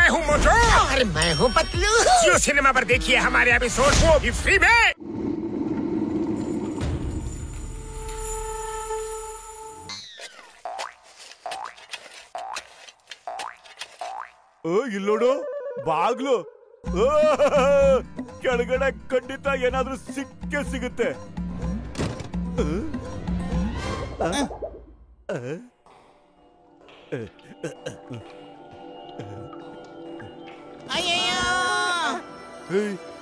मैं हूँ मोटू और मैं हूँ पतलू। जियो सिनेमा पर देखिए हमारे एपिसोड को भी फ्री में। ಇಲ್ಲೋಡು ಬಾಗ್ಲು ಕೆಳಗಡೆ ಖಂಡಿತ ಏನಾದ್ರೂ ಸಿಕ್ಕೇ ಸಿಗುತ್ತೆ.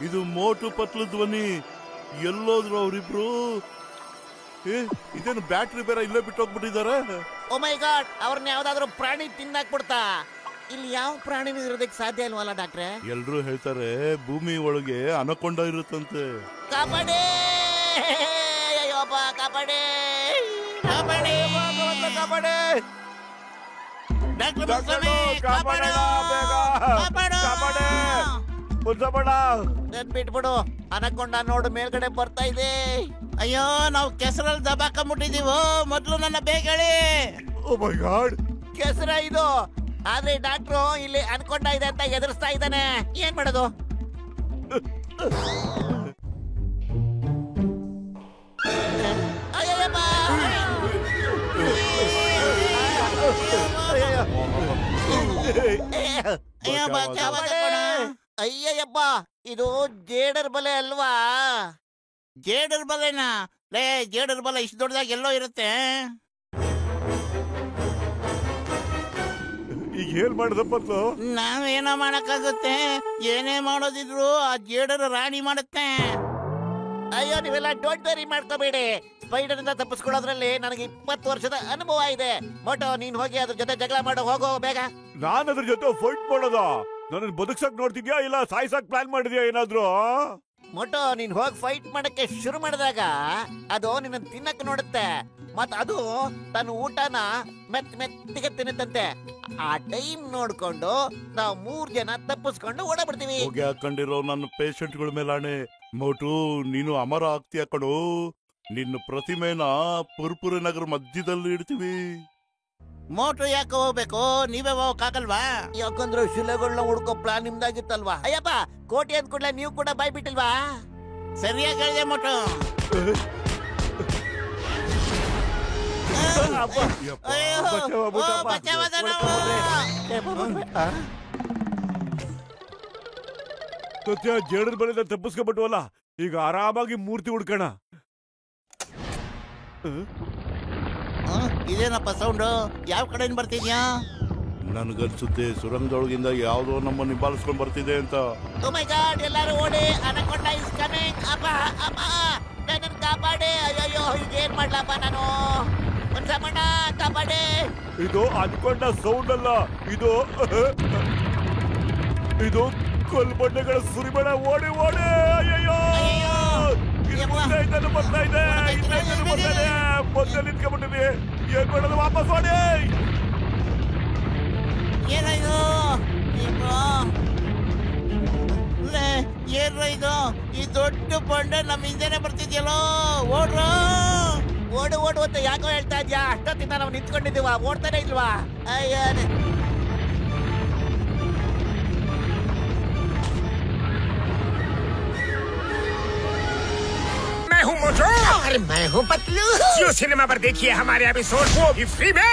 ಇದು ಮೋಟು ಪತ್ಲು ಧ್ವನಿ. ಎಲ್ಲೋದ್ರು ಅವ್ರಿಬ್ರು? ಇದೇನು ಬ್ಯಾಟ್ರಿ ಬೇರೆ ಇಲ್ಲೇ ಬಿಟ್ಟು ಹೋಗ್ಬಿಟ್ಟಿದಾರೆ. ಓ ಮೈ ಗಾಡ್, ಅವ್ರನ್ನ ಯಾವ್ದಾದ್ರು ಪ್ರಾಣಿ ತಿನ್ನಾಕ್ಬಿಡ್ತಾ? ಇಲ್ಲಿ ಯಾವ ಪ್ರಾಣಿನೂ ಇರೋದಕ್ಕೆ ಸಾಧ್ಯ ಇಲ್ವಲ್ಲ ಡಾಕ್ಟ್ರೆ? ಎಲ್ರು ಹೇಳ್ತಾರೆ ಭೂಮಿ ಒಳಗೆ ಅನಕೊಂಡ ಇರುತ್ತಂತೆ. ಕಾಪಾಡಿ ಅಯ್ಯೋಪ್ಪ, ಕಾಪಾಡಿ ಕಾಪಾಡಿ ಕಾಪಾಡಿ ಬಿಟ್ಬಿಡು. ಅನಕೊಂಡ ನೋಡು ಮೇಲ್ಗಡೆ ಬರ್ತಾ ಇದೆ. ಅಯ್ಯೋ, ನಾವು ಕೆಸರಲ್ಲಿ ದಬಾಕೊಂಡ್ಬಿಟ್ಟಿದೀವೋ. ಮೊದ್ಲು ನನ್ನ ಬೇಗ ಹೇಳಿ. ಓ ಮೈ ಗಾಡ್, ಕೆಸರ ಇದು. ಆದ್ರೆ ಡಾಕ್ಟ್ರು ಇಲ್ಲಿ ಅನ್ಕೊಂಡ ಇದೆ ಅಂತ ಎದುರಿಸ್ತಾ ಇದ್ದಾನೆ. ಏನ್ ಮಾಡೋದು? ಅಯ್ಯಯ್ಯಪ್ಪ, ಇದು ಜೇಡರ್ ಬಲೆ ಅಲ್ವಾ? ಜೇಡರ್ ಬಲೆನಾ? ಲೇ, ಜೇಡರ್ ಬಲೆ ಇಷ್ಟು ದೊಡ್ಡದಾಗಿ ಎಲ್ಲೋ ಇರುತ್ತೆ. ಈಗ ಏನ್ ಮಾಡಿದಪ್ಪತ್ತು? ನಾವೇನೋ ಮಾಡಕ್ಕಾಗುತ್ತೆ. ಏನೇ ಮಾಡೋದಿದ್ರು ಆ ಜೇಡರ್ ರಾಣಿ ಮಾಡುತ್ತೆ. ಅಯ್ಯೋ, ನೀವೆಲ್ಲ ಡೋಂಟ್ ವೆರಿ ಮಾಡ್ಕೋಬೇಡಿ. ಸ್ಪೈಡರ್ ಇಂದ ತಪ್ಪಿಸ್ಕೊಳ್ಳೋದ್ರಲ್ಲಿ ನನಗೆ 20 ವರ್ಷದ ಅನುಭವ ಇದೆ. ಮೋಟೋ, ನೀನ್ ಹೋಗಿ ಅದ್ರ ಜೊತೆ ಜಗಳ ಮಾಡೋ, ಹೋಗೋ ಬೇಗ. ನಾನು ಅದ್ರ ಜೊತೆ ಫೈಟ್ ಮಾಡೋದ? ನನ್ನ ಬದುಕ್ಸಕ್ ನೋಡ್ತಿದ್ಯಾ ಇಲ್ಲ ಸಾಯ್ಸಕ್ ಪ್ಲಾನ್ ಮಾಡಿದ್ಯಾ ಏನಾದ್ರು? ಮೋಟೋ, ನೀನ್ ಹೋಗಿ ಫೈಟ್ ಮಾಡಕ್ಕೆ ಶುರು ಮಾಡಿದಾಗ ಅದು ನಿನ್ನ ತಿನ್ನಕ್ ನೋಡುತ್ತೆ. ಮತ್ ಅದು ತನ್ನ ಊಟನ ಮೆತ್ತಿಗೆ ತಿನ್ನುತ್ತಂತೆ. ಆ ಟೈಮ್ ನೋಡ್ಕೊಂಡು ನಾವು 3 ಜನ ತಪ್ಪಿಸ್ಕೊಂಡು ಓಡಾಡ್ಬಿಡ್ತೀವಿ. ಹೋಗಿ ಹಾಕೊಂಡಿರೋ ನನ್ನ ಪೇಷಂಟ್ಗಳ ಮೇಲಾಣೆ. ಮೋಟು, ನೀನು ಅಮರ ಆಗ್ತೀಯ ಕಣೋ. ನಿನ್ನ ಪ್ರತಿಮೆನ ಪುರ್ಪುರಿ ನಗರ ಮಧ್ಯದಲ್ಲಿ ಇಡ್ತೀವಿ. ಮೋಟ್ರು ಯಾಕೆ ಹೋಗ್ಬೇಕು? ನೀವೇ ಹೋಗಕ್ಕಾಗಲ್ವಾ? ಯಾಕಂದ್ರೆ ಶಿಲೆಗಳನ್ನ ಹುಡ್ಕೋ ಪ್ಲಾನ್ ನಿಮ್ದಾಗಿತ್ತಲ್ವಾ? ಅಯ್ಯಪ್ಪ, ಕೋಟಿ ಅಂದ್ ಕೂಡಲೇ ನೀವು ಕೂಡ ಬಾಯ್ ಬಿಟ್ಟಿಲ್ವಾ? ಸರಿಯಾಗಿ ಹೇಳಿದೆ ಮೋಟು. ಜೇಡರ್ ಬಲಿಂದ ತಪ್ಪಿಸ್ಕೊಂಡ್ಬಿಟ್ವಲ್ಲ, ಈಗ ಆರಾಮಾಗಿ ಮೂರ್ತಿ ಹುಡ್ಕೋಣ. ಇದೇನಪ್ಪ ಸೌಂಡು? ಯಾವ ಕಡೆಯಿಂದ ಬರ್ತಿದ್ಯಾ? ನನ್ಗನ್ಸುತ್ತೆ ಸುರಂಗದೊಳಗಿಂದ ಯಾವ್ದೋ ನಮ್ಮ ನಿಭಾಲಿಸ್ಕೊಂಡ್ ಬರ್ತಿದೆ ಅಂತ. ಓ ಮೈ ಗಾಡ್, ಎಲ್ಲರೂ ಓಡಿ. ಅನಕೊಂಡ ಇಸ್ ಕಮಿಂಗ್. ಅಪ್ಪ ಅಮ್ಮ, ನನ್ನ ಕಾಪಾಡಿ. ಅಯ್ಯೋ, ಈಗ ಏನ್ ಮಾಡ್ಲಪ್ಪ ನಾನು? ಮಣ್ಣ ಕಾಪಾಡಿ. ಇದು ಅನ್ಕೊಂಡ ಸೌಂಡ್ ಅಲ್ಲ, ಇದು ಕೊಲ್ಬಂಡೆಗಳ ಸುರಿಮಳೆ. ಓಡಿ ಓಡಿ. ಅಯ್ಯೋ, ಬರ್ತಾ ಇದೆ. ಮೊದಲೇ ನಿಂತ್ಕೊಂಡ್ಬಿಟ್ಟಿವಿ. ಏನ್ ಮಾಡೋದು? ವಾಪಸ್ ಓಡಿ. ಏನಾಯ್ತು? ಏನ್ರ ಇದು? ಈ ದೊಡ್ಡ ಬಂಡೆ ನಮ್ಮ ಹಿಂದೆನೆ ಬರ್ತಿದ್ಯಲ್ಲೋ. ಓಡ್ರು. ಓಡು ಓಡು ಅಂತ ಯಾಕೋ ಹೇಳ್ತಾ ಇದ್ಯಾ? ಅಷ್ಟೊತ್ತಿಂದ ನಾವು ನಿಂತ್ಕೊಂಡಿದ್ದೀವ, ಓಡ್ತಾನೆ ಇಲ್ವಾ? ಅಯ್ಯ, मैं हूँ मोटू और मैं हूँ पतलू। जियो सिनेमा पर देखिए हमारे एपिसोड को भी फ्री में।